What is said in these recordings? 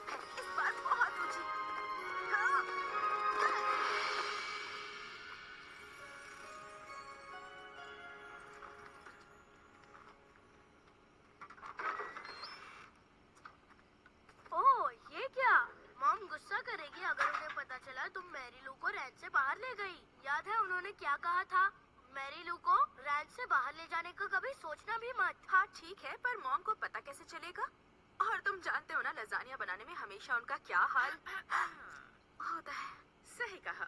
Jump है, इस बार बहुत ऊंची। हाँ। ओह, ये क्या? मॉम गुस्सा करेगी अगर उन्हें पता चला तुम मैरी लू को रैन से बाहर ले गई। याद है उन्होंने क्या कहा था? मैरी लू को रैन से बाहर ले जाने का कभी सोचना भी मत। हाँ ठीक है, पर मॉम को पता कैसे चलेगा? और तुम जानते हो ना, लजानिया बनाने में हमेशा उनका क्या हाल होता है। सही कहा,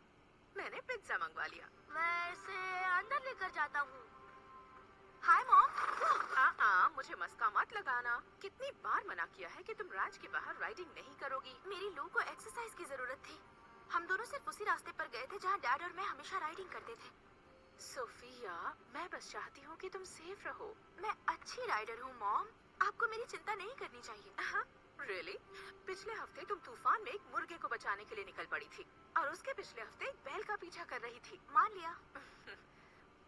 मैंने पिज्जा मंगवा लिया। मैं इसे अंदर लेकर जाता हूँ। Hi mom. मुझे मस्का मत लगाना। कितनी बार मना किया है कि तुम राज के बाहर राइडिंग नहीं करोगी। मेरी लू को एक्सरसाइज की जरूरत थी। हम दोनों सिर्फ उसी रास्ते पर गए थे जहाँ डैड और मैं हमेशा राइडिंग करते थे। सोफिया, मैं बस चाहती हूँ कि तुम सेफ रहो। मैं अच्छी राइडर हूँ मॉम, आपको मेरी चिंता नहीं करनी चाहिए। रियली? पिछले हफ्ते तुम तूफान में एक मुर्गे को बचाने के लिए निकल पड़ी थी और उसके पिछले हफ्ते एक बैल का पीछा कर रही थी। मान लिया।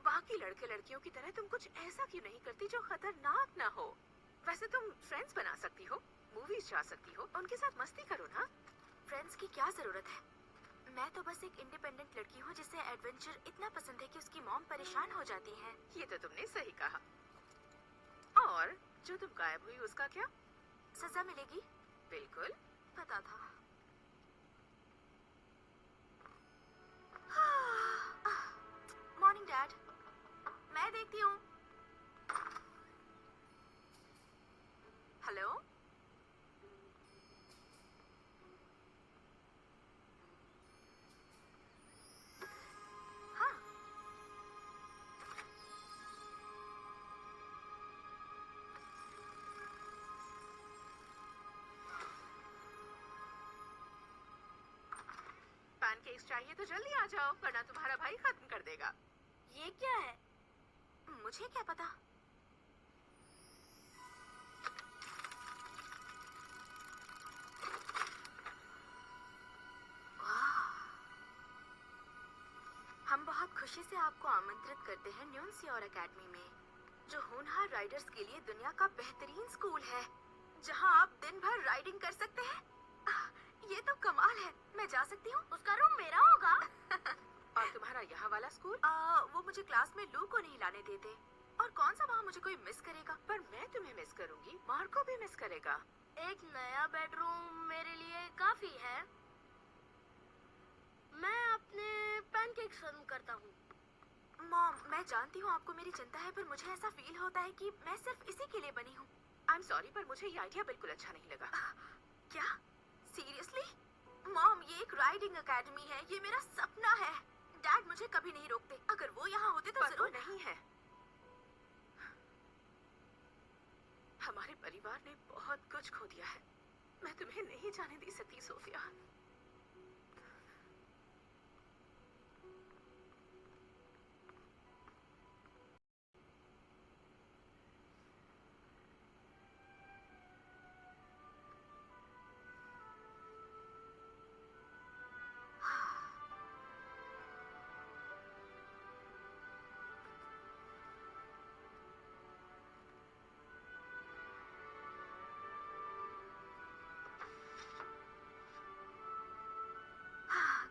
बाकी लड़के लड़कियों की तरह तुम कुछ ऐसा क्यों नहीं करती जो खतरनाक ना हो? वैसे तुम फ्रेंड्स बना सकती हो, मूवीज जा सकती हो, उनके साथ मस्ती करो ना। फ्रेंड्स की क्या जरूरत है? मैं तो बस एक इंडिपेंडेंट लड़की हूँ जिसे एडवेंचर इतना पसंद है कि उसकी मॉम परेशान हो जाती है। ये तो तुमने सही कहा। और जो तुम गायब हुई उसका क्या? सजा मिलेगी। बिल्कुल पता था। Morning dad. मैं देखती हूँ। हेलो। हाँ। पैनकेक्स चाहिए तो जल्दी आ जाओ, वरना तुम्हारा भाई खत्म कर देगा। ये क्या है? मुझे क्या पता। हम बहुत खुशी से आपको आमंत्रित करते हैं न्यूनसियोर एकेडमी में, जो होनहार राइडर्स के लिए दुनिया का बेहतरीन स्कूल है, जहां आप दिन भर राइडिंग कर सकते हैं। ये तो कमाल है। मैं जा सकती हूँ? उसका रूम मेरा होगा। और तुम्हारा यहाँ वाला स्कूल? वो मुझे क्लास में लू को नहीं लाने देते। और कौन सा वहाँ मुझे कोई मिस करेगा? पर मैं तुम्हें मिस करूंगी, मार्को भी मिस करेगा। एक नया बेडरूम मेरे लिए काफी है। मैं अपने पैनकेक्स सर्व करता हूँ। मॉम, मैं जानती हूँ आपको मेरी चिंता है, पर मुझे ऐसा फील होता है कि मैं सिर्फ इसी के लिए बनी हूँ। आई एम सॉरी, पर मुझे ये आइडिया बिल्कुल अच्छा नहीं लगा। क्या? सीरियसली? मॉम, ये एक राइडिंग एकेडमी है, ये मेरा सपना है। डैड मुझे कभी नहीं रोकते। अगर वो यहाँ होते तो जरूर। नहीं है। हमारे परिवार ने बहुत कुछ खो दिया है। मैं तुम्हें नहीं जाने दे सकती सोफिया।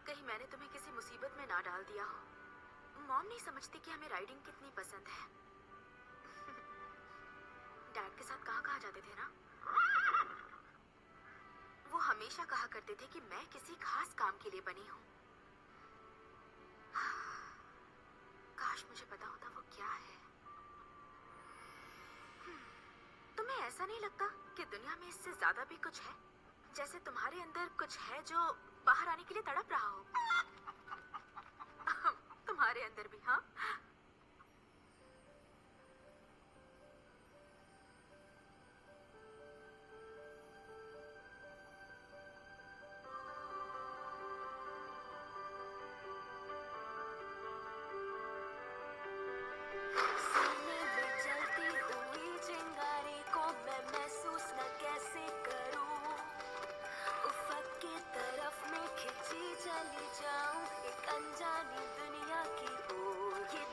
कहीं मैंने तुम्हें किसी मुसीबत में ना डाल दिया हो। मॉम नहीं समझती कि हमें राइडिंग कितनी पसंद है। डैड के साथ कहाँ कहाँ जाते थे ना? वो हमेशा कहा करते थे कि मैं किसी खास काम के लिए बनी हूँ। काश मुझे पता होता वो क्या है। तुम्हें ऐसा नहीं लगता कि दुनिया में इससे ज्यादा भी कुछ है? जैसे तुम्हारे अंदर कुछ है जो बाहर आने के लिए तड़प रहा हो। तुम्हारे अंदर भी? हाँ। सीने में जलती हुई चिंगारी को मैं महसूस न कैसे करूं। उफक की तरफ में खिंची चली जाऊं, एक अनजानी दुनिया की ओर। ये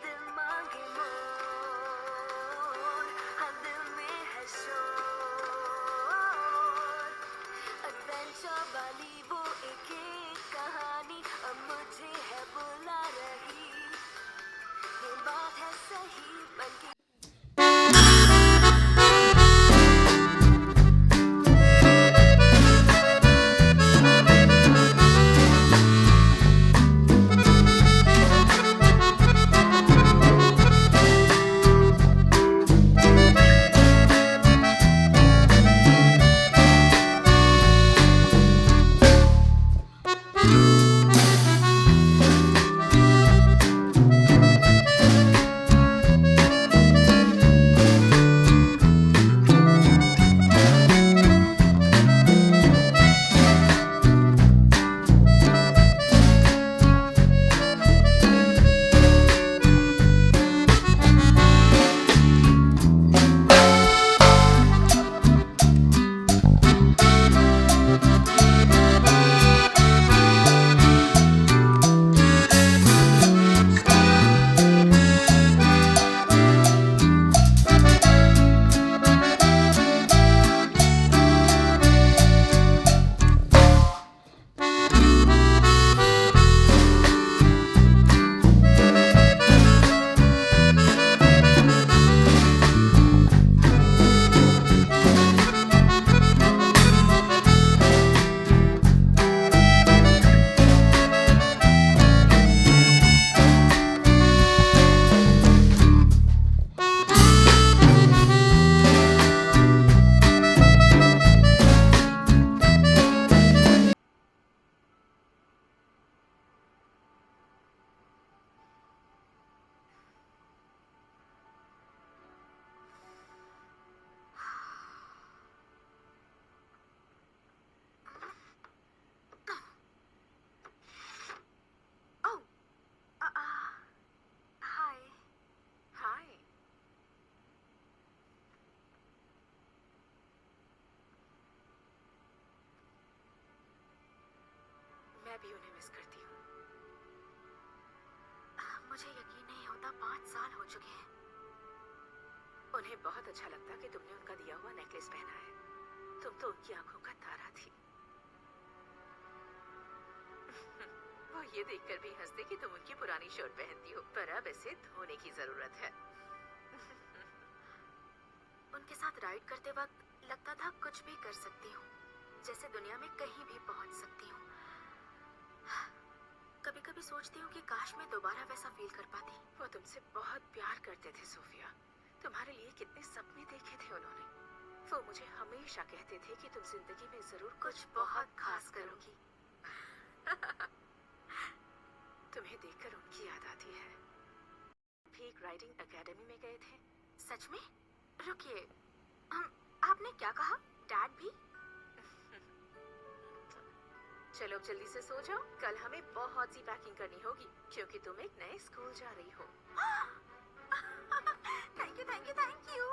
भी उन्हें मिस करती हूँ। मुझे यकीन नहीं होता 5 साल हो चुके हैं। उन्हें बहुत अच्छा लगता कि तुमने उनका दिया हुआ नेकलेस पहना है। तुम तो उनकी आंखों का तारा थी। वो ये देखकर भी हंसते कि तुम उनकी पुरानी शर्ट पहनती हो, पर अब इसे धोने की जरूरत है। उनके साथ राइड करते वक्त लगता था कुछ भी कर सकती हूँ, जैसे दुनिया में कहीं भी पहुंच सकती हूँ। कभी कभी सोचती हूँ कि काश मैं दोबारा वैसा फील कर पाती। वो तुमसे बहुत प्यार करते थे सोफिया। तुम्हारे लिए कितने सपने देखे थे उन्होंने। वो मुझे हमेशा कहते थे कि तुम जिंदगी में जरूर कुछ बहुत खास करोगी। तुम्हें देखकर उनकी याद आती है। भी एक राइडिंग एकेडमी में गए थे। सच में? रुकिए, आपने क्या कहा? डैड भी? चलो अब जल्दी से सो जाओ, कल हमें बहुत सी पैकिंग करनी होगी क्योंकि तुम एक नए स्कूल जा रही हो। Thank you, thank you, thank you.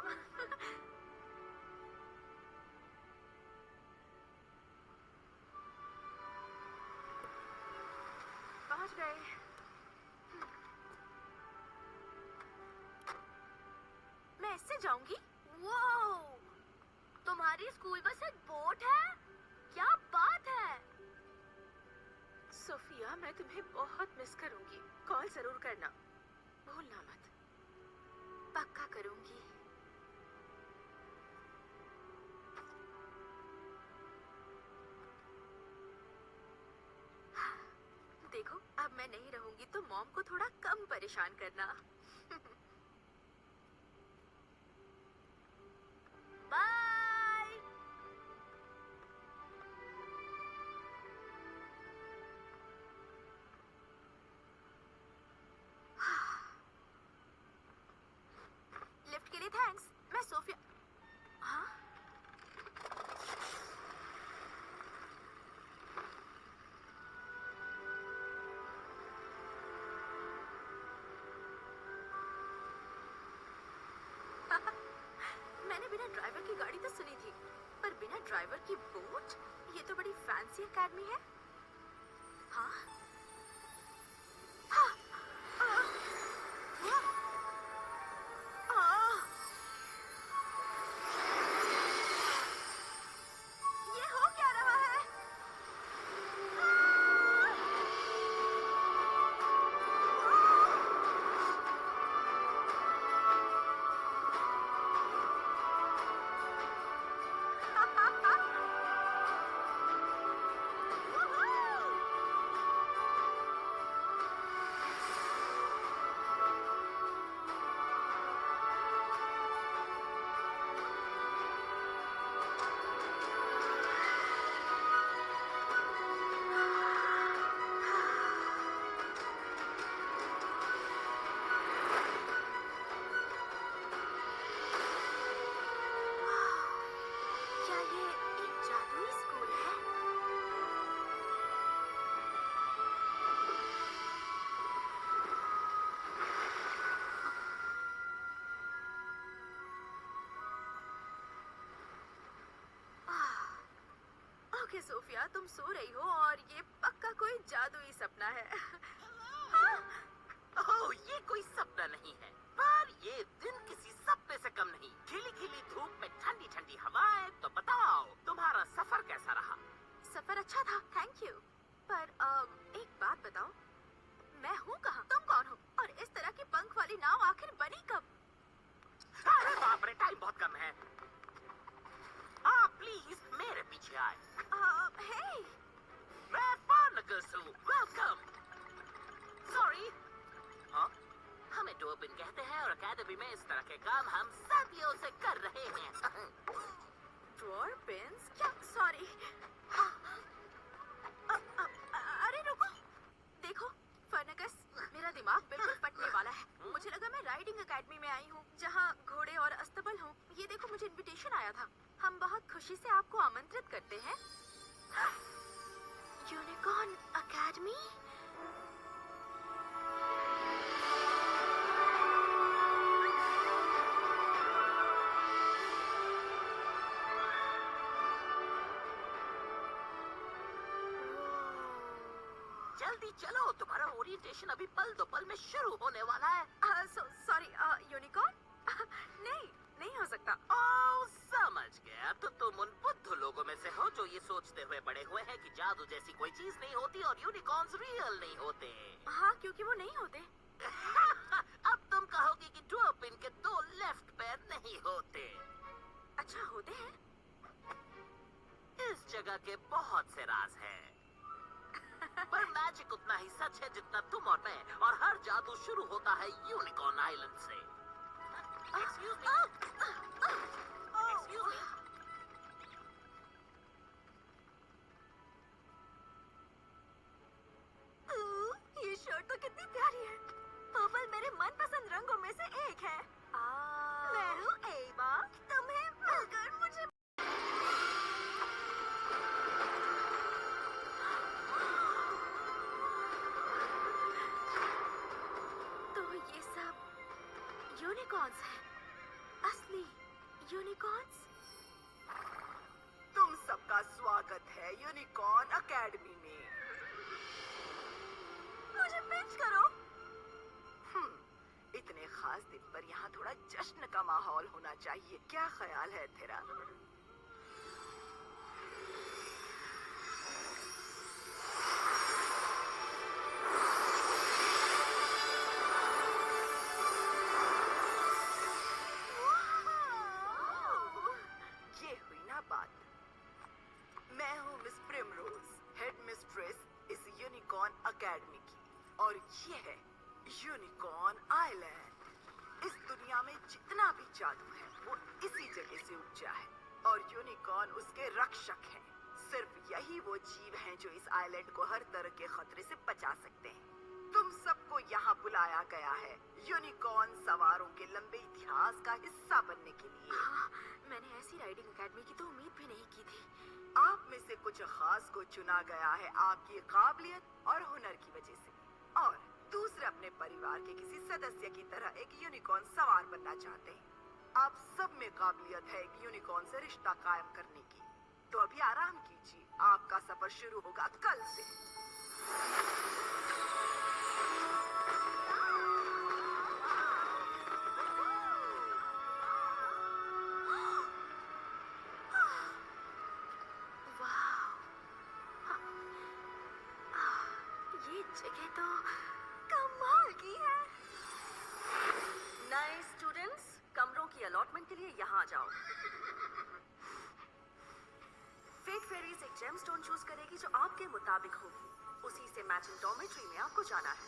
पहुंच गए। मैं इससे जाऊंगी। वो तुम्हारी स्कूल बस एक बोट है? क्या बात है। सोफिया, मैं तुम्हें बहुत मिस करूंगी। कॉल जरूर करना, भूलना मत। पक्का करूंगी। देखो, अब मैं नहीं रहूंगी तो मॉम को थोड़ा कम परेशान करना। बाय। लिफ्ट के लिए थैंक्स। मैं सोफिया। हाँ? मैंने बिना ड्राइवर की गाड़ी तो सुनी थी, पर बिना ड्राइवर की बोट? ये तो बड़ी फैंसी एकेडमी है। हाँ? हाँ! ये हो क्या रहा है? क्या ये एक जादुई स्कूल है? ओके सोफिया, तुम सो रही हो और ये पक्का कोई जादुई सपना है। हाँ? ओह, ये कोई सपना नहीं है, पर ये दिन किसी सपने से कम नहीं। खिली खिली धूप में ठंडी ठंडी हवाएं। तो बताओ, तुम्हारा सफर कैसा रहा? सफर अच्छा था, थैंक यू। पर एक बात बताओ, मैं हूँ कहाँ? तुम कौन हो? और इस तरह की पंख वाली नाव आखिर बनी कब? अरे बाप रे, टाइम बहुत कम है। आप प्लीज मेरे पीछे आए। हे! मैं फार्नगस हूँ। वेलकम। सॉरी। हाँ? हमें डोबिन कहते हैं और अकेडमी में इस तरह के काम हम सदियों से कर रहे हैं। ड्वार्फिन्स? क्या? सॉरी। अरे रुको, देखो फर्नगस, मेरा दिमाग बिल्कुल फटने वाला है। मुझे लगा मैं राइडिंग एकेडमी में आई हूँ जहाँ घोड़े और अस्तबल हों। ये देखो, मुझे इनविटेशन आया था। हम बहुत खुशी से आपको आमंत्रित करते हैं। Unicorn academy? जल्दी चलो, तुम्हारा ओरिएंटेशन अभी पल दो पल में शुरू होने वाला है। Sorry, unicorn? नहीं हो सकता। ओह, समझ गया। तो तुम उन बुद्धू लोगों में से हो जो ये सोचते हुए बड़े हुए हैं कि जादू जैसी कोई चीज नहीं होती और यूनिकॉर्न्स रियल नहीं होते। हाँ, क्योंकि वो नहीं होते। अब तुम कहोगी कि ड्वार्पिन के 2 लेफ्ट पैर नहीं होते। अच्छा, होते हैं? इस जगह के बहुत से राज हैं, पर मैजिक उतना ही सच है जितना तुम और मैं, और हर जादू शुरू होता है यूनिकॉर्न आइलैंड से। Excuse me, excuse me. ये शर्ट तो कितनी प्यारी है। पर्पल मेरे मनपसंद रंगों में से एक है। मैं हूँ एवा। तुम्हें मिलकर मुझे तो ये सब यूनिकॉर्न्स हैं, असली यूनिकॉर्न्स। तुम सबका स्वागत है यूनिकॉर्न एकेडमी में। मुझे पिंच करो। इतने खास दिन पर यहाँ थोड़ा जश्न का माहौल होना चाहिए। क्या ख्याल है तेरा? ये हुई ना बात। मैं हूँ मिस प्रिमरोज, हेड मिस्ट्रेस इस यूनिकॉर्न एकेडमी की, और ये है यूनिकॉर्न आइलैंड। इस दुनिया में जितना भी जादू है वो इसी जगह से उपजा है, और यूनिकॉर्न उसके रक्षक हैं। सिर्फ यही वो जीव हैं जो इस आइलैंड को हर तरह के खतरे से बचा सकते हैं। तुम सबको यहाँ बुलाया गया है यूनिकॉर्न सवारों के लंबे इतिहास का हिस्सा बनने के लिए। हाँ, मैंने ऐसी राइडिंग एकेडमी की तो उम्मीद भी नहीं की थी। आप में से कुछ खास को चुना गया है आपकी काबिलियत और हुनर की वजह से, और दूसरे अपने परिवार के किसी सदस्य की तरह एक यूनिकॉर्न सवार बनना चाहते हैं। आप सब में काबिलियत है एक यूनिकॉर्न से रिश्ता कायम करने की। तो अभी आराम कीजिए, आपका सफर शुरू होगा कल से। ये जगह तो कमाल की है। नए स्टूडेंट्स, कमरों की अलॉटमेंट के लिए यहाँ आ जाओ। फेट फेरीज एक जेमस्टोन चूज करेगी जो आपके मुताबिक होगी। उसी से मैचिंग डॉर्मेट्री में आपको जाना है।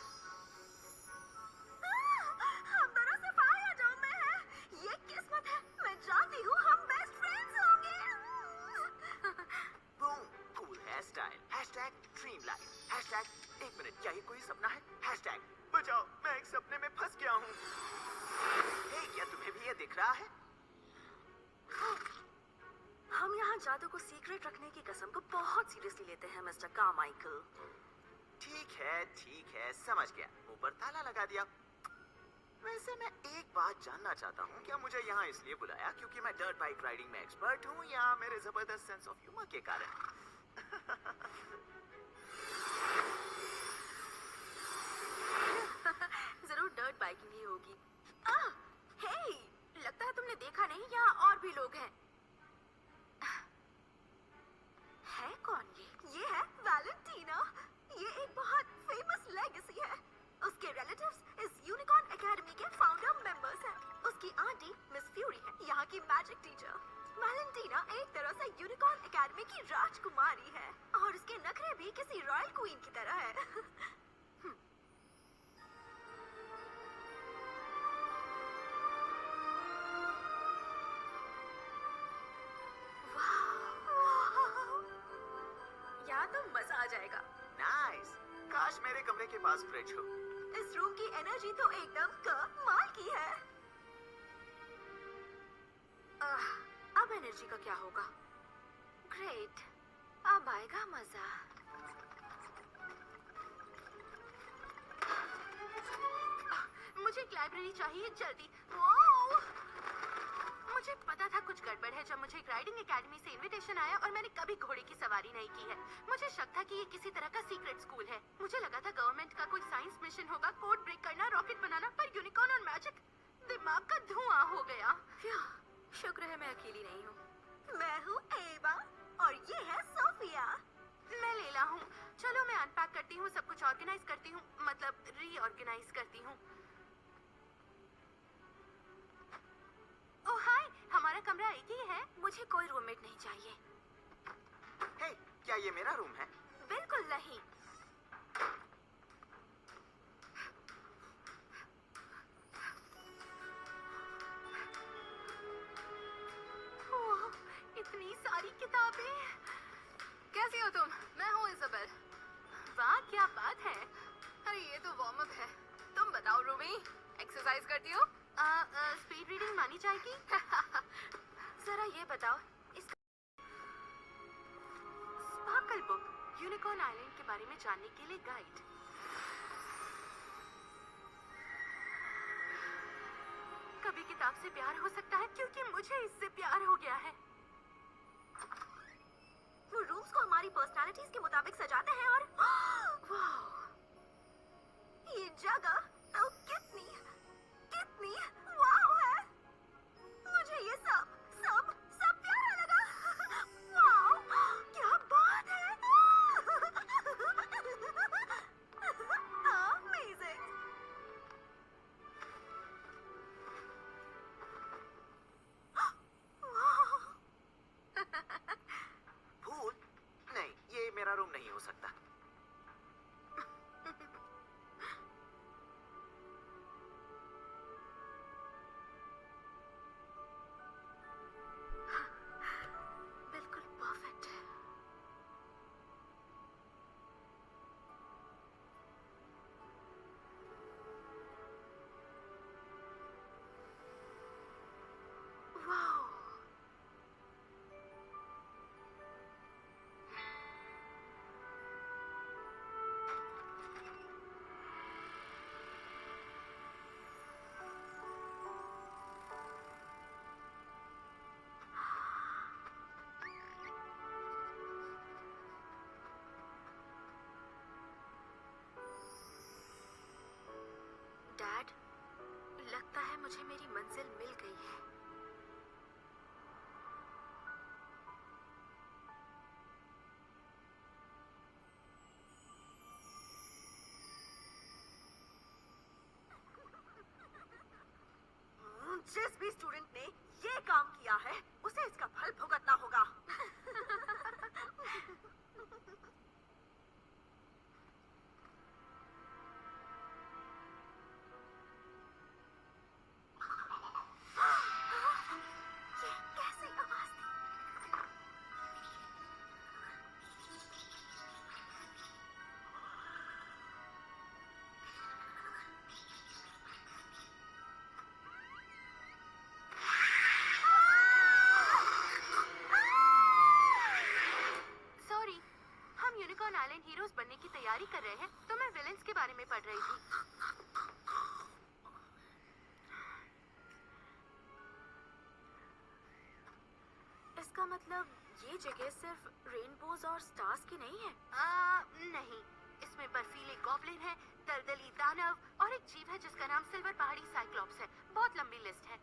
हम दोनों सफाया जो में है। ये किस्मत है। मैं जानती हूँ हम बेस्ट फ्रेंड्स होंगे। Boom, cool hair style, hashtag dream life, hashtag 1 minute, क्या ये कोई सपना है, हैशटैग बचाओ मैं एक सपने में फंस गया हूँ। हे, क्या तुम्हें भी ये दिख रहा है? हम यहाँ जादू को सीक्रेट रखने की कसम को बहुत सीरियसली लेते हैं मिस्टर कारमाइकल। ठीक है, समझ गया। मुंह पर ताला लगा दिया। वैसे मैं एक बात जानना चाहता हूँ, क्या मुझे यहाँ इसलिए बुलाया क्योंकि मैं डर्ट बाइक राइडिंग में एक्सपर्ट हूँ, या मेरे जबरदस्त सेंस ऑफ ह्यूमर के कारण? जरूर डर्ट बाइकिंग ही होगी। हे, लगता है तुमने देखा नहीं, यहाँ और भी लोग हैं। है कौन ये? ये है वैलेंटीना। ये एक बहुत फेमस लेगेसी है। उसके रिलेटिव्स इस यूनिकॉर्न एकेडमी के फाउंडर मेंबर्स हैं। उसकी आंटी मिस फ्यूरी है, यहाँ की मैजिक टीचर। वैलेंटीना एक तरह से यूनिकॉर्न एकेडमी की राजकुमारी है, और उसके नखरे भी किसी रॉयल क्वीन की तरह है। यहाँ तो मजा आ जाएगा। नाइस, काश मेरे कमरे के पास फ्रिज हो। इस रूम की एनर्जी तो एकदम कमाल की है। अब एनर्जी का क्या होगा? ग्रेट, अब आएगा मजा। मुझे एक लाइब्रेरी चाहिए जल्दी। वाओ! मुझे पता था कुछ गड़बड़ है जब मुझे एक राइडिंग एकेडमी से इनविटेशन आया और मैंने कभी घोड़े की सवारी नहीं की है। मुझे शक था कि ये किसी तरह का सीक्रेट स्कूल है। मुझे लगा था गवर्नमेंट का कोई साइंस मिशन होगा, कोड ब्रेक करना, रॉकेट बनाना, पर यूनिकॉर्न और मैजिक, दिमाग का धुआं हो गया। शुक्र है मैं अकेली नहीं हूँ। मैं हूँ एवा और ये है सोफिया। मैं लेला हूँ। चलो मैं अनपैक करती हूँ, सब कुछ ऑर्गेनाइज करती हूँ, मतलब रीऑर्गेनाइज करती हूँ। ओह हाय, हमारा कमरा एक ही है। मुझे कोई रूममेट नहीं चाहिए। हे, क्या ये मेरा रूम है? बिल्कुल नहीं। ओह, इतनी सारी किताबें। कैसी हो तुम? मैं हूँ इज़ाबेल। वाह क्या बात है। अरे ये तो वार्म अप है। तुम बताओ रूमी, एक्सरसाइज करती हो? स्पीड रीडिंग मानी जाएगी? जरा ये बताओ, इसका स्पार्कल बुक, यूनिकॉर्न आइलैंड के बारे में जानने के लिए गाइड। कभी किताब से प्यार हो सकता है क्योंकि मुझे इससे प्यार हो गया है। वो रूम्स को हमारी पर्सनालिटीज के मुताबिक सजाते हैं और वाह, ये जगह तो कितनी कितनी वाव है। मुझे ये सब सब सब प्यारा लगा। वाव, क्या बात है। अमेजिंग। भूल? नहीं, ये मेरा रूम नहीं हो सकता। बिल्कुल परफेक्ट है। वाओ, डैड, लगता है मुझे मेरी मंजिल मिल गई है। जिस भी स्टूडेंट ने ये काम किया है उसे इसका फल भुगतना होगा। ये कैसी आवाज थी? सॉरी, हम यूनिकॉर्न आइलैंड हीरोज बनने की तैयारी कर रहे हैं, तो मैं विलेंस के बारे में पढ़ रही थी। इसका मतलब ये जगह सिर्फ रेनबोज और स्टार्स की नहीं है। नहीं, इसमें बर्फीले गॉब्लिन है, दलदली दानव और एक जीव है जिसका नाम सिल्वर पहाड़ी साइक्लॉप्स है। बहुत लंबी लिस्ट है।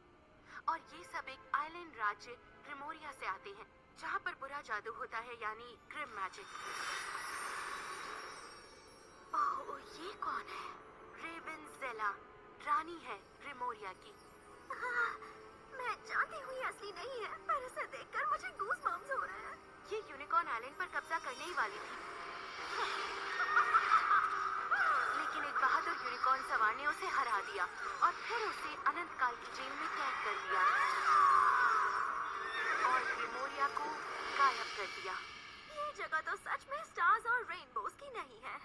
और ये सब एक आइलैंड राज्य ग्रिमोरिया से आते हैं, जहाँ पर बुरा जादू होता है, यानी ग्रिम मैजिक। ओह, ये कौन है? रेवेंजेला, रानी है ग्रिमोरिया की। मैं जानती हूँ ये असली नहीं है, पर इसे देखकर मुझे गूज़बम्प्स हो रहे हैं। ये यूनिकॉर्न आइलैंड पर कब्जा करने ही वाली थी, लेकिन एक बहादुर यूनिकॉर्न सवार ने उसे हरा दिया और फिर उसे अनंत काल की जेल में कैद कर लिया और ग्रिमोरिया को गायब कर दिया। ये जगह तो सच में स्टार्स और रेनबोज की नहीं है।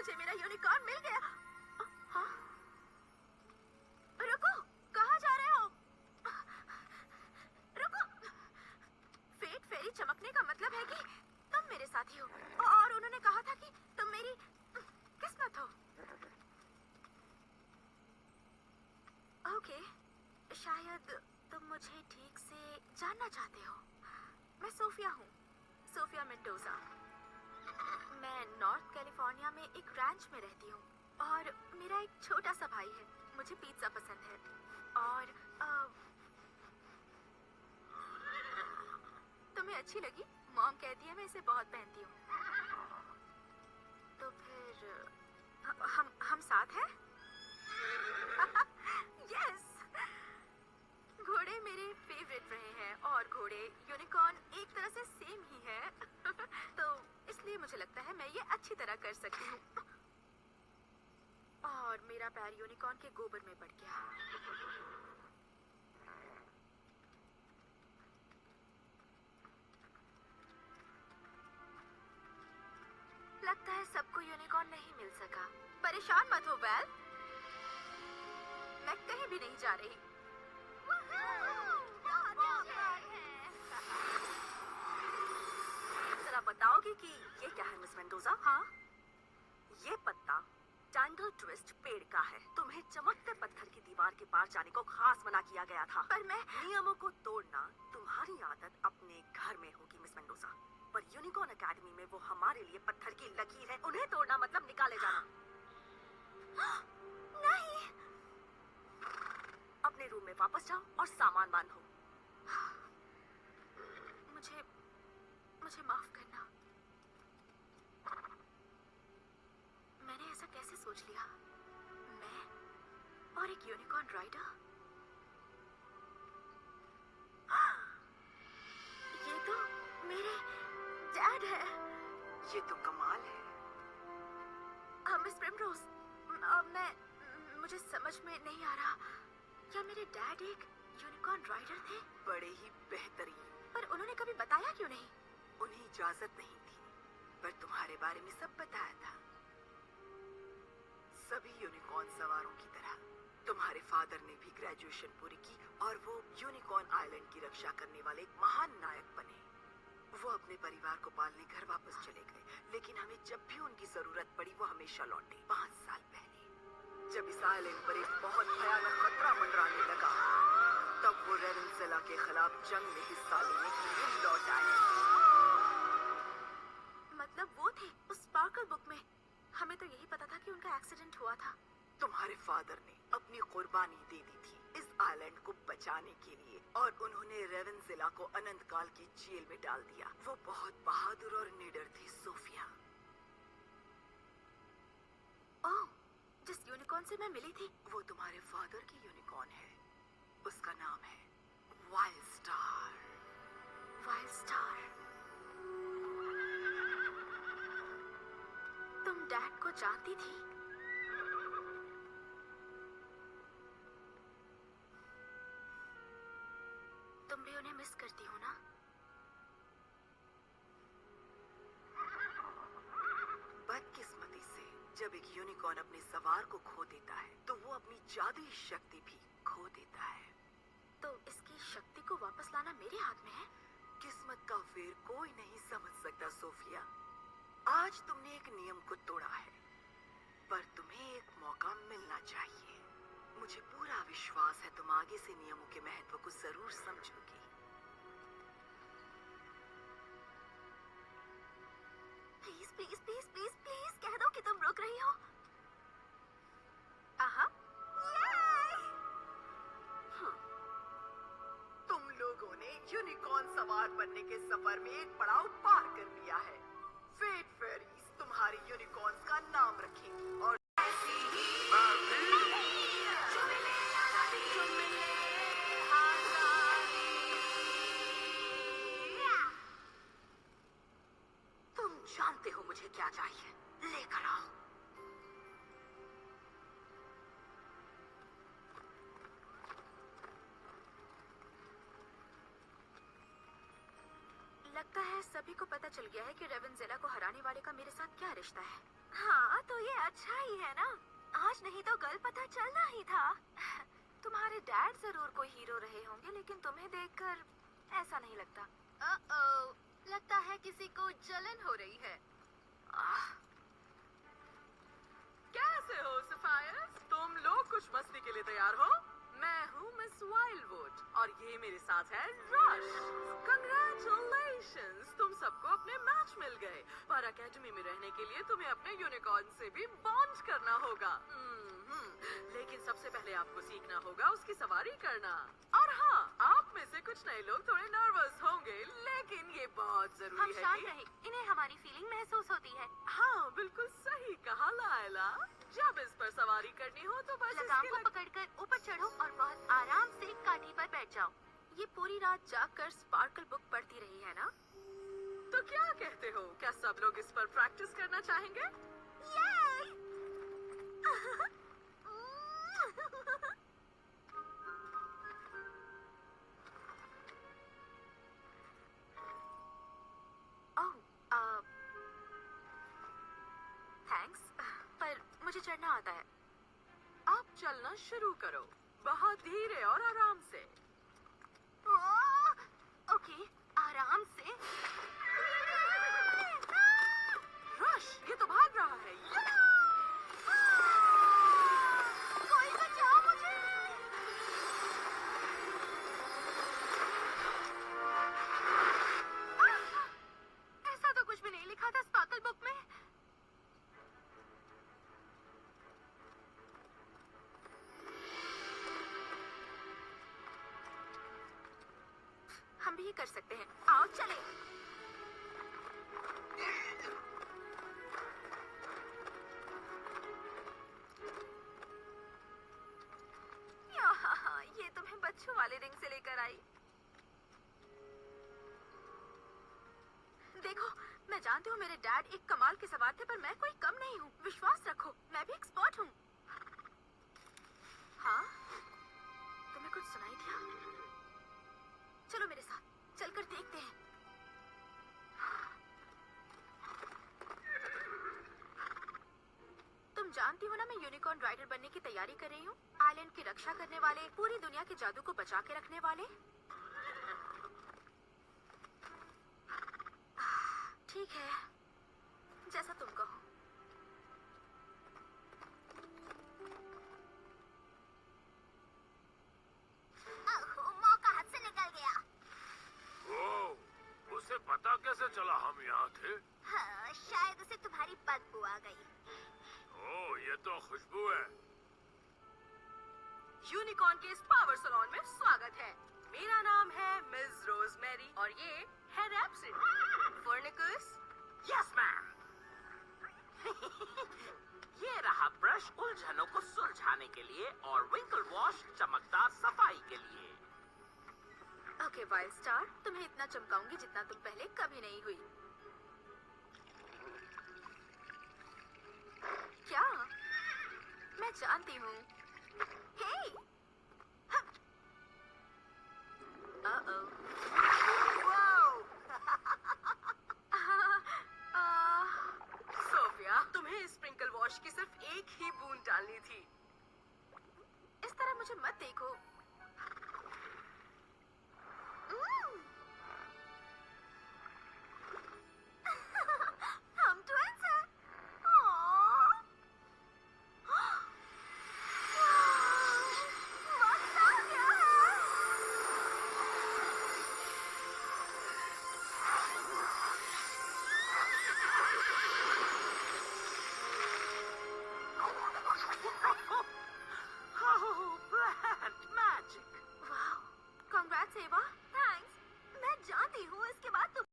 मुझे मेरा यूनिकॉर्न मिल गया। हाँ? रुको, कहाँ जा रहे हो? रुको। फेट फेरी चमकने का मतलब है कि तुम मेरे साथी हो, और उन्होंने कहा था कि तुम मेरी किस्मत हो। ओके, शायद तुम मुझे ठीक से जानना चाहते हो। मैं सोफिया हूँ, सोफिया मेंडोजा। मैं नॉर्थ कैलिफोर्निया में एक रैंच में रहती हूँ, और मेरा एक छोटा सा भाई है। मुझे पिज्जा पसंद है, और तुम्हें अच्छी लगी? मॉम कहती है मैं इसे बहुत पहनती हूँ। तो फिर हम साथ हैं? यस। घोड़े मेरे फेवरेट रहे हैं, और घोड़े यूनिकॉर्न एक तरह से सेम ही है। तो इसलिए मुझे लगता है मैं ये अच्छी तरह कर सकती हूँ। और मेरा पैर यूनिकॉर्न के गोबर में पड़ गया। लगता है सबको यूनिकॉर्न नहीं मिल सका। परेशान मत हो वेल, मैं कहीं भी नहीं जा रही। जरा बताओगे कि ये क्या है मिस मेंडोजा? हाँ? ये पत्ता टैंगल ट्विस्ट पेड़ का है। तुम्हें चमकते पत्थर की दीवार के पार जाने को खास मना किया गया था। पर मैं नियमों को तोड़ना तुम्हारी आदत अपने घर में होगी मिस मेंडोजा, पर यूनिकॉर्न एकेडमी में वो हमारे लिए पत्थर की लकीर है। उन्हें तोड़ना मतलब निकाले जाना। नहीं। अपने रूम में वापस जाओ और सामान बांधो। मुझे माफ करना। मैंने ऐसा कैसे सोच लिया? मैं और एक यूनिकॉर्न राइडर? ये तो मेरे डैड है। ये तो कमाल है। मिस प्रिमरोज, मुझे समझ में नहीं आ रहा, क्या मेरे डैड एक यूनिकॉर्न राइडर थे? बड़े ही बेहतरीन। पर उन्होंने कभी बताया क्यों नहीं? उन्हें इजाजत नहीं थी, पर तुम्हारे बारे में सब बताया था। सभी यूनिकॉर्न सवारों की तरह तुम्हारे फादर ने भी ग्रेजुएशन पूरी की, और वो यूनिकॉर्न आइलैंड की रक्षा करने वाले एक महान नायक बने। वो अपने परिवार को पालने घर वापस चले गए, लेकिन हमें जब भी उनकी जरूरत पड़ी वो हमेशा लौटे। 5 साल पहले जब इस आइलैंड पर एक बहुत भयानक खतरा मंडराने लगा, तब वो रेवेंसेला के खिलाफ जंग में हिस्सा लेने के लिए लौट आए। मतलब वो थे उस स्पार्कल बुक में? हमें तो यही पता था कि उनका एक्सीडेंट हुआ था। तुम्हारे फादर ने अपनी कुर्बानी दे दी थी इस आइलैंड को बचाने के लिए, और उन्होंने रेवेंसेला को अनंत काल की जेल में डाल दिया। वो बहुत बहादुर और निडर थे सोफिया। ओह, जिस यूनिकॉर्न से मैं मिली थी? वो तुम्हारे फादर की यूनिकॉर्न है। उसका नाम है वाइल्ड स्टार। Wild star. तुम डैड को जानती थी? तुम भी उन्हें मिस करती हो ना? बदकिस्मती से जब एक यूनिकॉर्न अपने सवार को खो देता है, तो वो अपनी जादुई शक्ति भी खो देता है। तो इसकी शक्ति को वापस लाना मेरे हाथ में है? किस्मत का फेर कोई नहीं समझ सकता सोफिया। आज तुमने एक नियम को तोड़ा है, पर तुम्हें एक मौका मिलना चाहिए। मुझे पूरा विश्वास है तुम आगे से नियमों के महत्व को जरूर समझोगी। Please please please please please कह दो कि तुम रुक रही हो। आहा, तुम लोगों ने यूनिकॉर्न सवार बनने के सफर में एक पड़ाव पार कर लिया है। फेट फेरीज तुम्हारी यूनिकॉर्न्स का नाम रखेंगी, और तुम जानते हो मुझे क्या चाहिए, लेकर आओ। लगता है सभी को पता चल गया है कि रेवेंसेला को हराने वाले का मेरे साथ क्या रिश्ता है। हाँ, तो ये अच्छा ही है ना। आज नहीं तो कल पता चलना ही था। तुम्हारे डैड जरूर कोई हीरो रहे होंगे, लेकिन तुम्हें देखकर ऐसा नहीं लगता। लगता है किसी को जलन हो रही है। कैसे हो सफायर्स? तुम लोग कुछ मस्ती के लिए तैयार हो? मैं हूँ मिस वाइल्डवुड और ये मेरे साथ है रश। कंग्रेचुलेशंस, तुम सबको अपने मैच मिल गए। पर एकेडमी में रहने के लिए तुम्हें अपने यूनिकॉर्न से भी बॉन्ड करना होगा। लेकिन सबसे पहले आपको सीखना होगा उसकी सवारी करना। और हाँ, आप में से कुछ नए लोग थोड़े नर्वस होंगे, लेकिन ये बहुत जरूरी हम है शांत कि... रहे, इन्हें हमारी फीलिंग महसूस होती है। हाँ, बिल्कुल सही कहा लायला। जब इस पर सवारी करनी हो तो बस लगाम इसके को पकड़कर ऊपर चढ़ो और बहुत आराम से काठी पर बैठ जाओ। ये पूरी रात जागकर स्पार्कल बुक पढ़ती रही है ना? तो क्या कहते हो, क्या सब लोग इस पर प्रैक्टिस करना चाहेंगे? थैंक्स, पर मुझे चढ़ना आता है। अब चलना शुरू करो, बहुत धीरे और आराम से। ओके, आराम से। रश, ये तो भाग रहा है। कोई बचाओ मुझे। ऐसा तो कुछ भी नहीं लिखा था स्पार्कल बुक में। हम भी ये कर सकते हैं। आओ चले। ये तुम्हें बच्चों वाले रिंग से लेकर आई। देखो, मैं जानती हूँ मेरे डैड एक कमाल के सवार थे, पर मैं कोई कम नहीं हूँ। विश्वास रखो, मैं भी एक्सपर्ट हूँ। हाँ, तुम्हें कुछ सुनाई दिया? चलो मेरे साथ, चलकर देखते हैं। तुम जानती हो ना, मैं यूनिकॉर्न राइडर बनने की तैयारी कर रही हूँ। आइलैंड की रक्षा करने वाले, पूरी दुनिया के जादू को बचा के रखने वाले। ठीक है, जैसा तुम कहो। मौका हाथ से निकल गया। उसे पता कैसे चला हम यहाँ थे? हाँ, शायद उसे तुम्हारी बदबू आ गई। ओह, ये तो खुशबू है। यूनिकॉर्न के इस पावर सलोन में स्वागत है। मेरा नाम है मिस रोजमेरी और ये है रैप्सिडी। फोर्निकस, यस मैम। ये रहा ब्रश उलझनों को सुलझाने के लिए और विंकल वॉश चमकदार सफाई के लिए। ओके वाइल्ड स्टार, तुम्हें इतना चमकाऊंगी जितना तुम पहले कभी नहीं हुई। क्या? मैं जानती हूँ। हे! सोफिया, तुम्हें स्प्रिंकल वॉश की सिर्फ एक ही बूंद डालनी थी। इस तरह मुझे मत देखो। हम ट्विंस हैं। वक्त आ गया है। Plant magic. वाह, कांग्रेट्स एवा। थैंक्स। मैं जानती हूँ इसके बाद तुम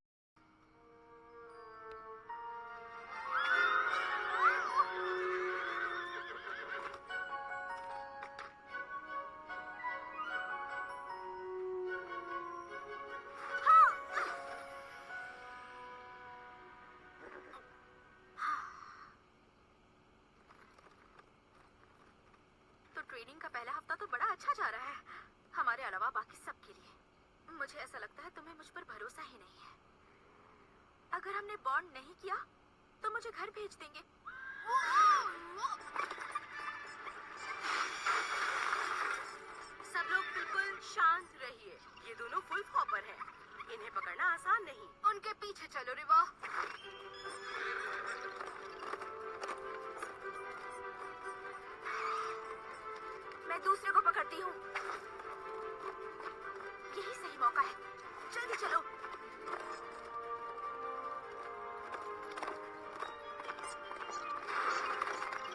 तो ट्रेनिंग का पहला हफ्ता तो बड़ा अच्छा जा रहा है, हमारे अलावा बाकी सबके लिए। मुझे ऐसा लगता है तुम्हें मुझ पर भरोसा ही नहीं है। अगर हमने बॉन्ड नहीं किया तो मुझे घर भेज देंगे। सब लोग बिल्कुल शांत रहिए। ये दोनों फुल हॉपर हैं। इन्हें पकड़ना आसान नहीं। उनके पीछे चलो रिवा। मैं दूसरे को पकड़ती हूँ। यही सही मौका है। जल्दी चलो।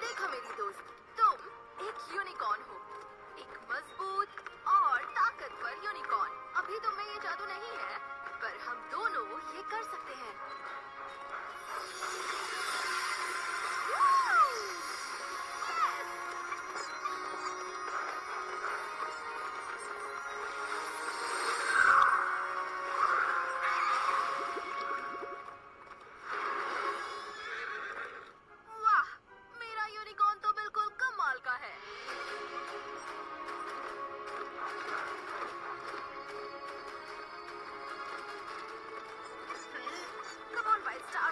देखो मेरी दोस्त, तुम एक यूनिकॉर्न हो, एक मजबूत और ताकतवर यूनिकॉर्न। अभी तुम में ये जादू नहीं है, पर हम दोनों ये कर सकते हैं। वाह, मेरा यूनिकॉर्न तो बिल्कुल कमाल का है। Come on, Wild Star.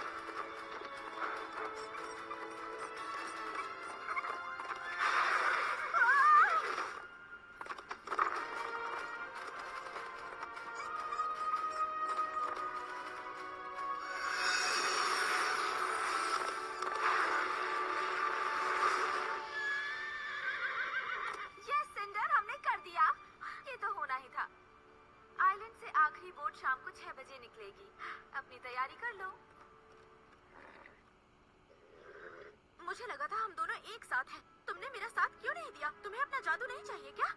Yes, Cinder, हमने कर दिया। ये तो होना ही था। आइलैंड से आखिरी बोट शाम को 6 बजे निकलेगी। अपनी तैयारी कर लो। मुझे लगा था हम दोनों एक साथ हैं। तुमने मेरा साथ क्यों नहीं दिया? तुम्हें अपना जादू नहीं चाहिए क्या?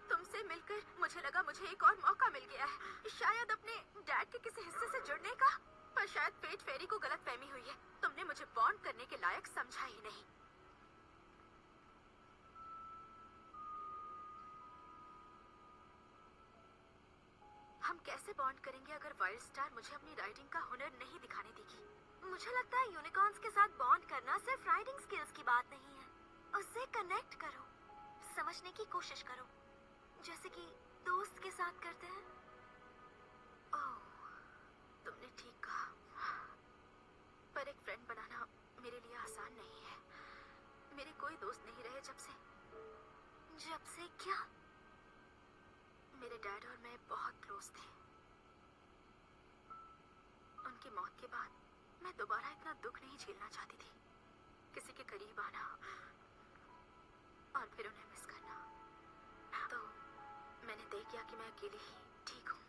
तुमसे मिलकर मुझे लगा मुझे एक और मौका मिल गया है, शायद अपने डैड के किसी हिस्से से जुड़ने का। पर शायद फेट फेरी को गलतफहमी हुई है। तुमने मुझे बॉन्ड करने के लायक समझा ही नहीं। हम कैसे बॉन्ड करेंगे अगर वाइल्ड स्टार मुझे अपनी राइडिंग का हुनर नहीं दिखाने देगी? मुझे लगता है यूनिकॉर्न्स के साथ बॉन्ड करना सिर्फ राइडिंग स्किल्स की बात नहीं है। उससे कनेक्ट करो, समझने की कोशिश करो, जैसे कि दोस्त के साथ करते हैं। ओह, तुमने ठीक कहा। पर एक फ्रेंड बनाना मेरे लिए आसान नहीं है। मेरे कोई दोस्त नहीं रहे जब से क्या? मेरे डैड और मैं बहुत क्लोज थे। उनकी मौत के बाद मैं दोबारा इतना दुख नहीं झेलना चाहती थी। किसी के करीब आना और फिर उन्हें मिस करना। तो मैंने तय किया कि मैं अकेली ही ठीक हूँ।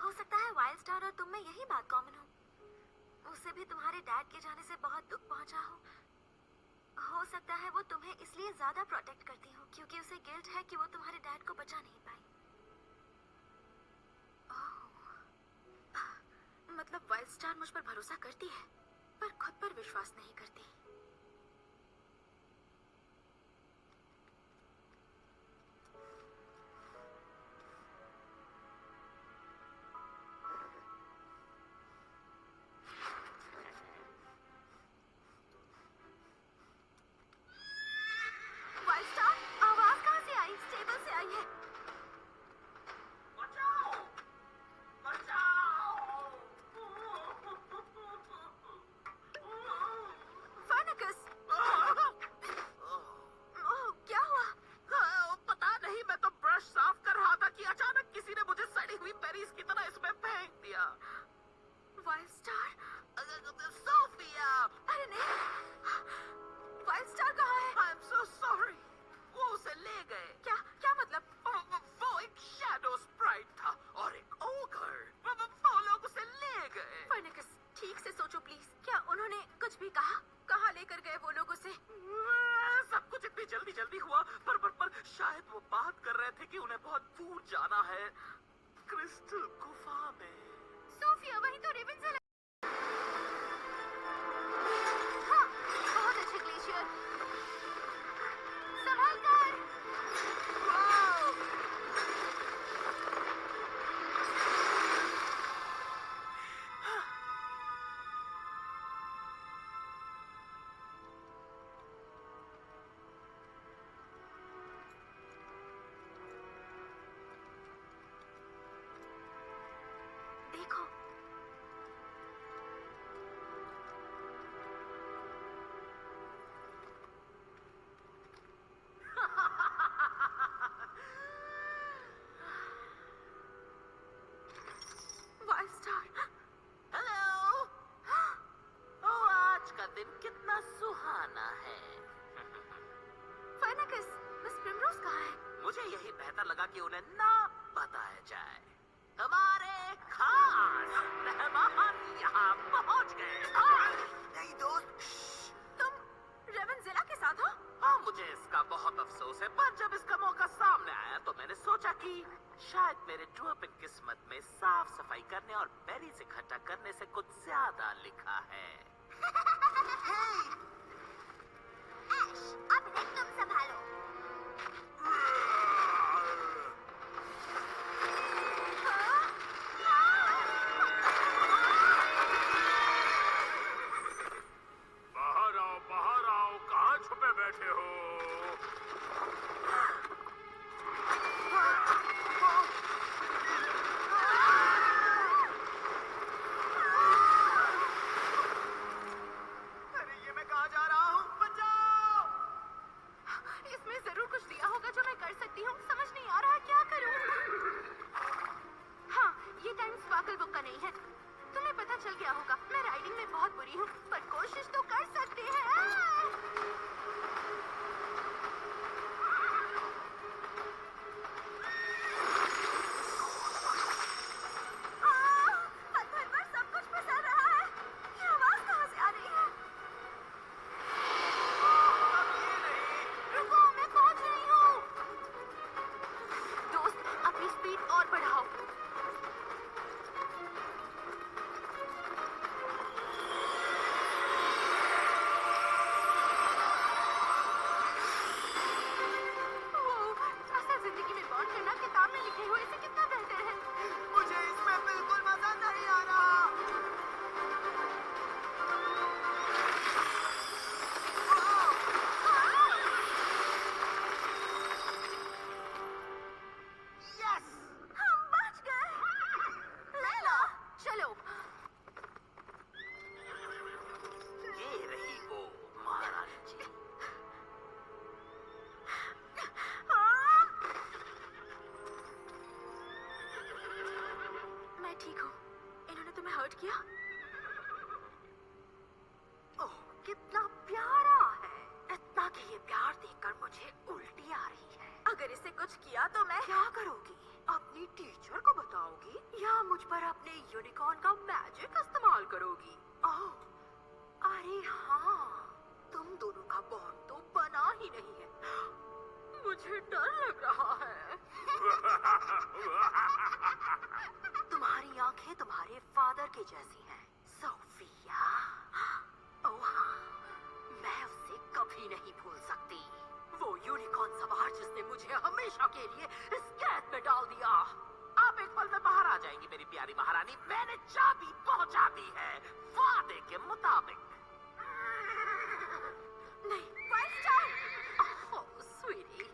हो सकता है वाइल्ड स्टार और तुम में यही बात कॉमन हो। उसे भी तुम्हारे डैड के जाने से बहुत दुख पहुंचा हो सकता है वो तुम्हें इसलिए ज्यादा प्रोटेक्ट करती हो क्योंकि उसे गिल्ट है कि वो तुम्हारे डैड को बचा नहीं पाई। मतलब वाइल्ड स्टार मुझ पर भरोसा करती है पर खुद पर विश्वास नहीं करती। वाइल्ड स्टार, आवाज कहाँ से आई? स्टेबल से आई है। Farnakus! ओह, क्या हुआ? पता नहीं, मैं तो ब्रश साफ कर रहा था कि अचानक किसी ने मुझे सड़ी हुई पेरीज की तरह इसमें फेंक दिया। Wild star? सोफिया! अरे नहीं, वाइल्ड स्टार कहाँ है? I am so sorry. वो उसे ले गए। क्या मतलब? वो एक शैडो स्प्राइट था और एक ओगर। वो लोग उसे ले गए। Farnakus, ठीक से सोचो प्लीज। क्या उन्होंने कुछ भी कहा? कहाँ लेकर गए वो लोग उसे? सब कुछ इतनी जल्दी हुआ पर शायद वो बात कर रहे थे कि उन्हें बहुत दूर जाना है, क्रिस्टल गुफा में। सोफिया, वही तो रेवेंजल है। हाँ, बहुत अच्छे ग्लेशियर। संभाल कर। बेहतर लगा कि उन्हें ना बताया जाए। हमारे खास मेहमान यहाँ पहुँच गए। नहीं दोस्त, तुम रेवेंजिला के साथ हो? हाँ, मुझे इसका बहुत अफसोस है, पर जब इसका मौका सामने आया तो मैंने सोचा कि शायद मेरे ड्रॉपिन किस्मत में साफ सफाई करने और बेरीज इकट्ठा करने से कुछ ज्यादा लिखा है। ऐश, अब इन्हें तुम संभालो। बाहर आओ, कहाँ छुपे बैठे हो? अरे ये मैं कहाँ जा रहा हूँ? बचाओ! इसमें जरूर कुछ दिया होगा जो मैं कर सकती हूँ। समझ नहीं आ रहा क्या करूँ। हाँ, ये टाइम स्पार्कल बुक का नहीं है। तुम्हें पता चल गया होगा, मैं राइडिंग में बहुत बुरी हूँ, पर कोशिश तो कर सकते हैं। पत्थर पर सब कुछ फिसल रहा है। ये आवाज कहाँ से आ रही है? रुको, मैं पहुँच रही हूँ। दोस्त, अपनी स्पीड और बढ़ाओ। असल जिंदगी में बॉन्ड करना किताब में लिखे हुए से कितना बेहतर है। मुझे इसमें बिल्कुल मजा नहीं आ रहा। यस! हम बच गए। लैला, चलो। ये रही वो महारानी जी। मैं ठीक हूँ। इन्होंने तुम्हें हर्ट किया? ओह, कितना प्यारा है। इतना कि ये प्यार देखकर मुझे उल्टी आ रही है। अगर इसे कुछ किया तो मैं क्या करोगी? अपनी टीचर को बताओगी या मुझ पर अपने यूनिकॉर्न का मैजिक इस्तेमाल करोगी? ओह, अरे हाँ, तुम दोनों का बॉन्ड तो बना ही नहीं है। मुझे डर लग रहा है। तुम्हारी आंखें तुम्हारे फादर के जैसी हैं, सोफिया। ओह हाँ, मैं उसे कभी नहीं भूल सकती। वो यूनिकॉर्न सवार जिसने मुझे हमेशा के लिए इस कैद में डाल दिया। आप एक पल में बाहर आ जाएंगी मेरी प्यारी महारानी। मैंने चाबी पहुंचा दी है वादे के मुताबिक। नहीं, वाइट स्टार। ओह स्वीटी,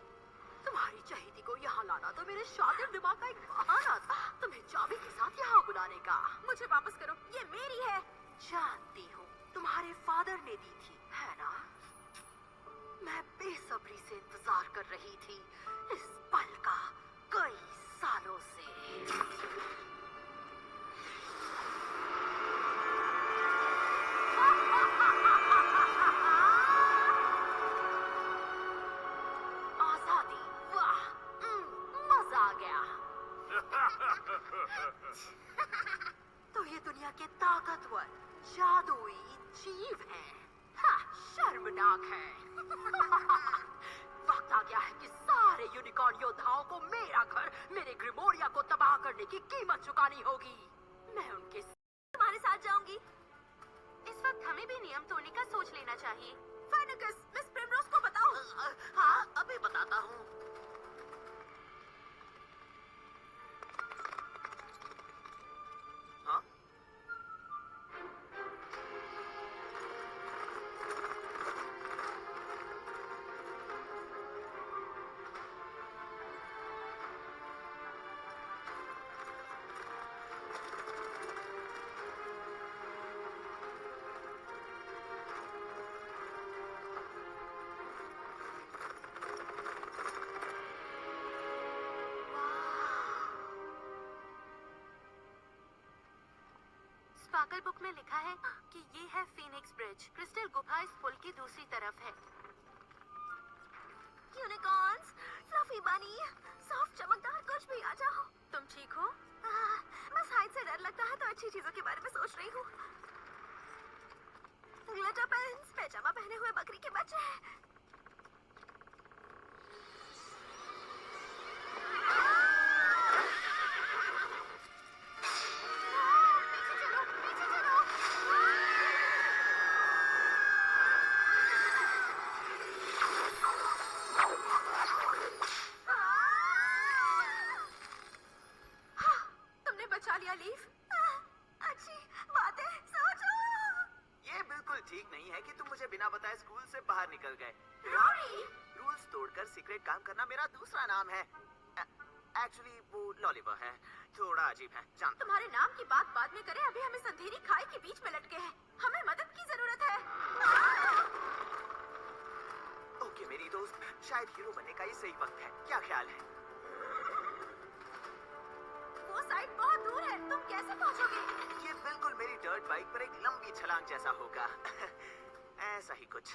तुम्हारी चहेती को यहाँ लाना तो मेरे शातिर दिमाग का एक बहाना था, तुम्हें चाबी के साथ यहाँ बुलाने का। मुझे वापस करो, ये मेरी है। जानती हूँ, तुम्हारे फादर ने दी थी, है ना? मैं बेसब्री से इंतजार कर रही थी इस पल का, कई सालों से। आजादी, वाह, मजा आ गया। तो ये दुनिया के ताकतवर जादुई जीव हैं। हाँ, शर्मनाक है। वक्त आ गया है कि सारे यूनिकॉर्न योद्धाओं को मेरा घर, मेरे ग्रिमोरिया को तबाह करने की कीमत चुकानी होगी। मैं उनके तुम्हारे साथ जाऊंगी। इस वक्त हमें भी नियम तोड़ने का सोच लेना चाहिए। फेर्निकस, मिस प्रिमरोज को बताओ। हाँ, अभी बताता हूँ। हाँ? स्पार्कल बुक में लिखा है कि ये है फीनिक्स ब्रिज। क्रिस्टल गुफा इस पुल की दूसरी तरफ है। यूनिकॉर्न्स, फ्लफी बनी, सॉफ्ट चमकदार कुछ भी आ जाओ। तुम ठीक हो? बस हाइट से डर लगता है तो अच्छी चीजों के बारे में सोच रही हूँ। ग्लिटर पेन्स, पैजामा पहने हुए बकरी के बच्चे। पीछे चलो, पीछे चलो। तुमने बचा लिया लीफ। अच्छी बातें सोचो। ये बिल्कुल ठीक नहीं है कि तुम मुझे बिना बताए स्कूल से बाहर निकल गए। रॉरी, रूल्स तोड़कर सीक्रेट काम करना मेरा दूसरा नाम है। एक्चुअली वो लॉलीवर है, थोड़ा अजीब है, जानता तुम्हारे नाम की बात बाद में करें, अभी हम इस अंधेरी खाई के बीच में लटके हैं। हमें मदद की जरूरत है। हूँ। ओके मेरी दोस्त, शायद हीरो बनने का ये सही वक्त है, क्या ख्याल है? वो साइड बहुत दूर है, तुम कैसे पहुंचोगे? ये बिल्कुल मेरी डर्ट बाइक पर एक लंबी छलांग जैसा होगा। ऐसा ही कुछ।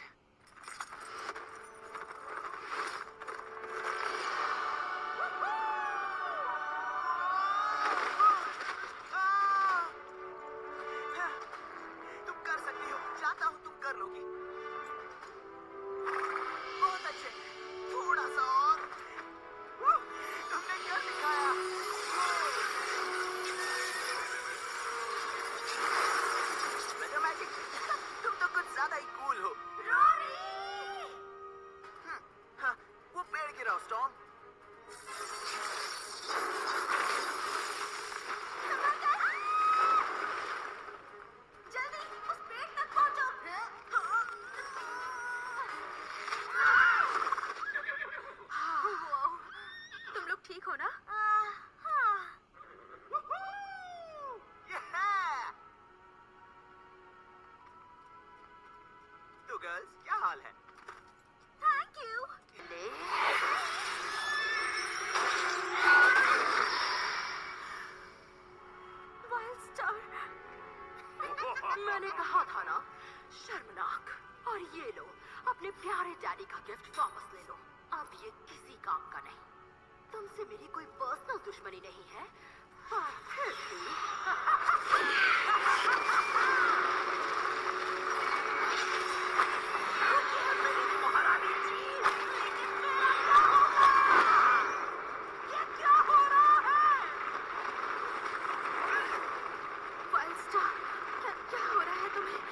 तुम कर सकती हो, जानता हूँ तुम कर लोगी। बहुत अच्छे, थोड़ा सा और। तुमने कर दिखाया। मैथमेटिक्स, तुम तो कुछ ज्यादा ही कूल हो। हाँ, वो पेड़ गिराओ स्टॉर्म। जल्दी उस पेड़ तक पहुंचो। तुम लोग ठीक हो ना? Yeah! तो गर्ल्स, क्या हाल है? Thank you. Wild star. मैंने कहा था ना, शर्मनाक। और ये लो, अपने प्यारे डैडी का गिफ्ट वापस ले लो। अब ये किसी काम का नहीं। तुमसे मेरी कोई पर्सनल दुश्मनी नहीं है, पर फिर भी महारानी जी, लेकिन मेरा क्या होगा? ये क्या हो रहा है? वाइल्ड स्टार, क्या हो रहा है तुम्हें?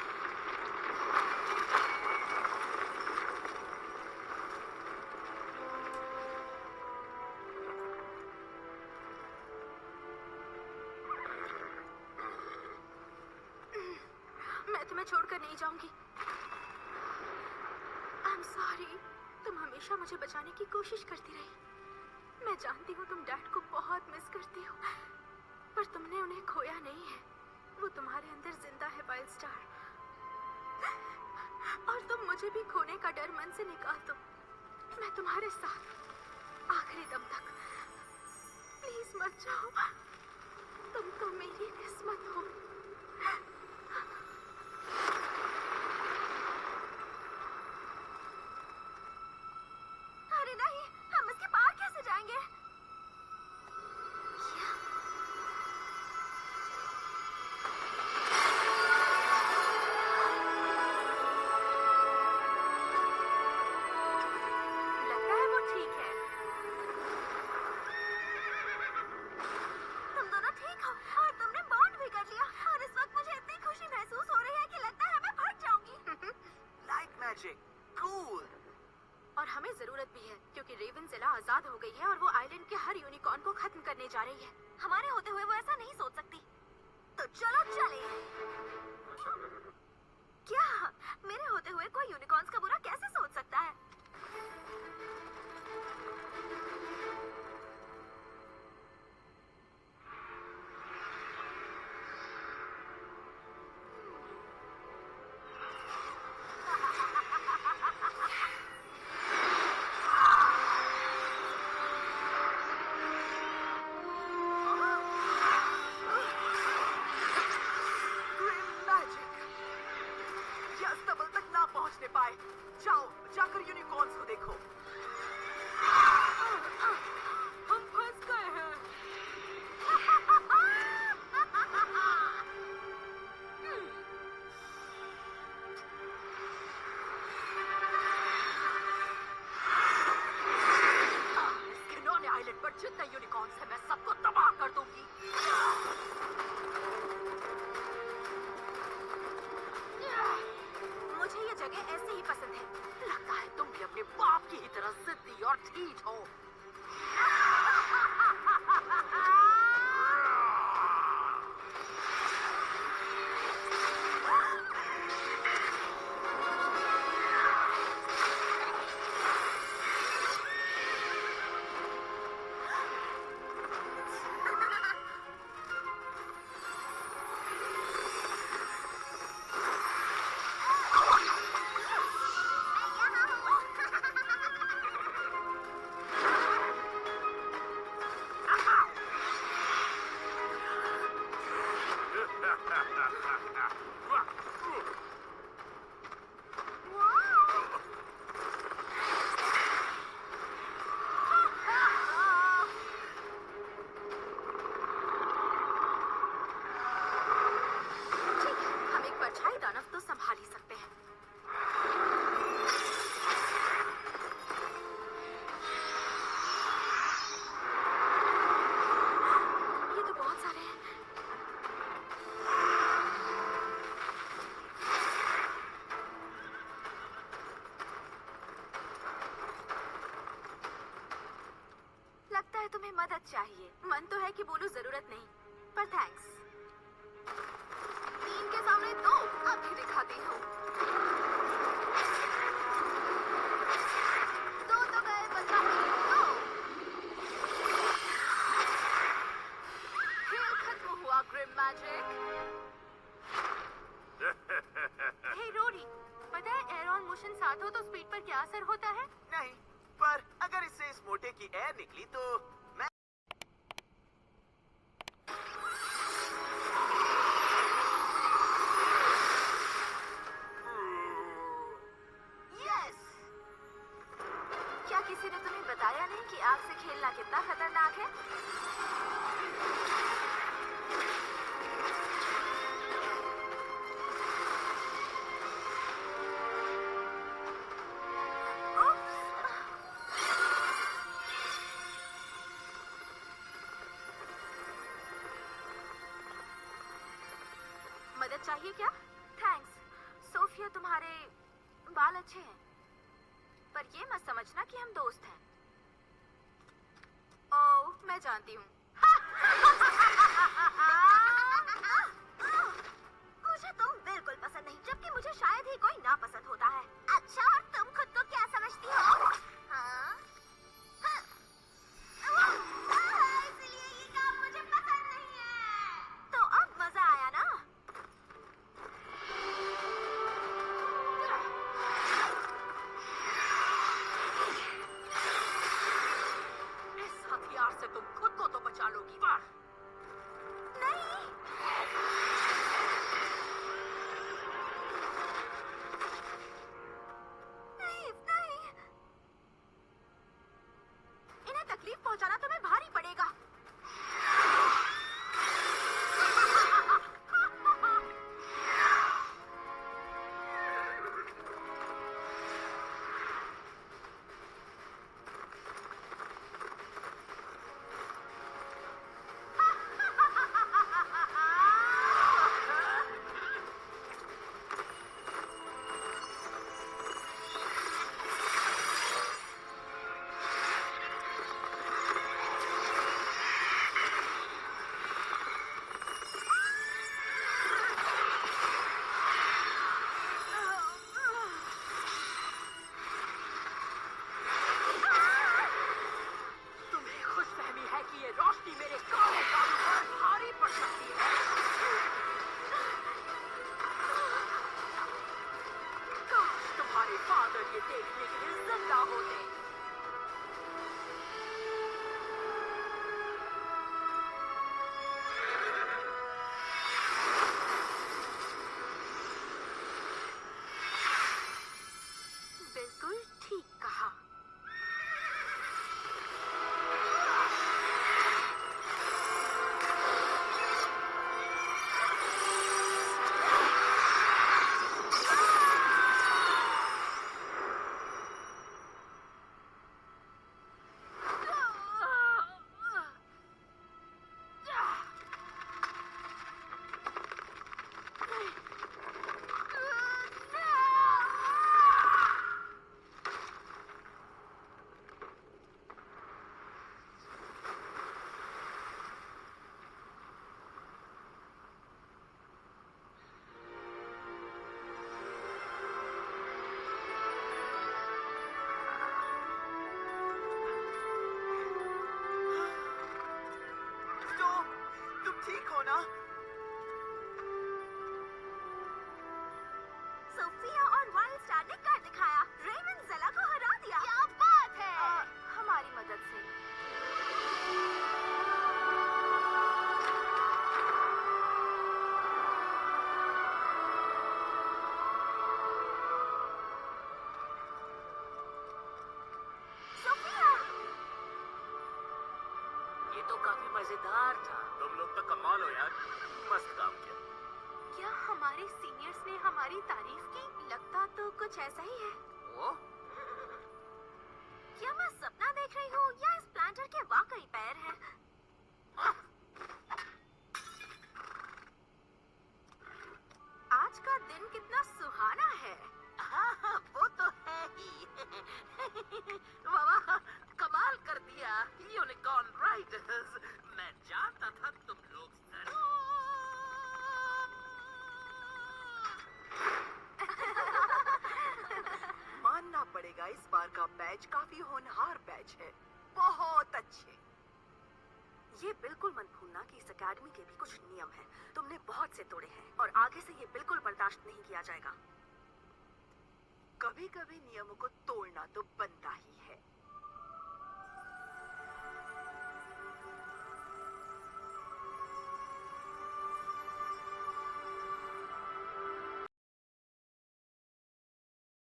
मैं तुम्हें छोड़कर नहीं जाऊंगी। I'm sorry, तुम हमेशा मुझे बचाने की कोशिश करती रही। मैं जानती हूँ तुम डैड को बहुत मिस करती हो, पर तुमने उन्हें खोया नहीं है। वो तुम्हारे अंदर जिंदा है वाइल्ड स्टार। और तुम मुझे भी खोने का डर मन से निकाल दो। मैं तुम्हारे साथ आखिरी दम तक। प्लीज मत जाओ, तुम तो मेरी किस्मत हो। अरे नहीं, हम इसके पार कैसे जाएंगे? लगता है वो ठीक है। तुम दोनों ठीक हो और तुमने बॉन्ड भी कर लिया। और इस वक्त मुझे इतनी खुशी महसूस हो रही है कि लगता है मैं फट जाऊंगी। Light magic, cool. और हमें जरूरत भी है, क्योंकि रेवेंजेला आजाद हो गई है और वो आइलैंड के हर यूनिकॉर्न को खत्म करने जा रही है। हमारे होते हुए वो ऐसा नहीं सोच सकती। तो चलो चले। क्या मेरे होते हुए कोई यूनिकॉर्न्स का बुरा कैसे सोच सकता है? Green magic. या अस्तबल तक ना पहुंचने पाए। जाओ, जाकर यूनिकॉर्न्स को देखो। हम फंस गए हैं। इस घिनौने आइलैंड पर जितने यूनिकॉर्न्स हैं मैं सबको तबाह कर दूंगी। मुझे ये जगह ऐसे ही पसंद है। लगता है तुम भी अपने बाप की ही तरह जिद्दी और ढीठ हो। हम एक परछाई दानव तो संभाल ही सकते हैं। ये तो बहुत सारे हैं। लगता है तुम्हें मदद चाहिए। मन तो है कि बोलूं जरूरत नहीं, पर थैंक्स। 3 के सामने 2 अभी दिखाती हूँ। 2 तो गए, बचा 2। खेल खत्म हुआ ग्रिम मैजिक। हे रोरी, पता है एयर ऑन मोशन साथ हो तो स्पीड पर क्या असर होता है? नहीं, पर अगर इससे इस मोटे की एयर निकली तो मैं यस। क्या किसी ने तुम्हें बताया नहीं कि आग से खेलना कितना खतरनाक है? मदद चाहिए क्या? थैंक्स। सोफिया, तुम्हारे बाल अच्छे हैं, पर ये मत समझना कि हम दोस्त हैं। ओह, मैं जानती हूँ। मुझे तुम बिल्कुल पसंद नहीं, जबकि मुझे शायद ही कोई नापसंद होता है। अच्छा, और तुम खुद को क्या समझती हो? हाँ? इसलिए ये काम मुझे पसंद नहीं है। तो अब मजा आया ना? इस हथियार से तुम खुद को तो बचा लोगी, पर नहीं। नहीं, नहीं। इन्हें तकलीफ पहुंचाना तुम्हें भारी पड़ेगा। तुम्हें खुशफहमी है कि ये रोशनी मेरे काले बालों पर भारी पड़ सकती है। काश तुम्हारे फादर ये देखने के लिए जिंदा होते। बिल्कुल ठीक कहा। काफी मजेदार था। तुम लोग तो कमाल हो यार, मस्त काम किया। क्या हमारे सीनियर्स ने हमारी तारीफ की? लगता तो कुछ ऐसा ही है। वो क्या मैं सपना देख रही हूँ या इस प्लांटर के वाकई पैर हैं? आज का दिन कितना सुहाना है। हाँ, वो तो है ही। वाह, कमाल कर दिया यूनिकॉर्न राइडर्स। मैं जानता था तुम लोग मानना पड़ेगा, इस बार का बैच काफी होनहार बैच है। बहुत अच्छे। ये बिल्कुल मत भूलना कि इस एकेडमी के भी कुछ नियम हैं। तुमने बहुत से तोड़े हैं और आगे से ये बिल्कुल बर्दाश्त नहीं किया जाएगा। कभी कभी नियमों को तोड़ना तो बनता ही है।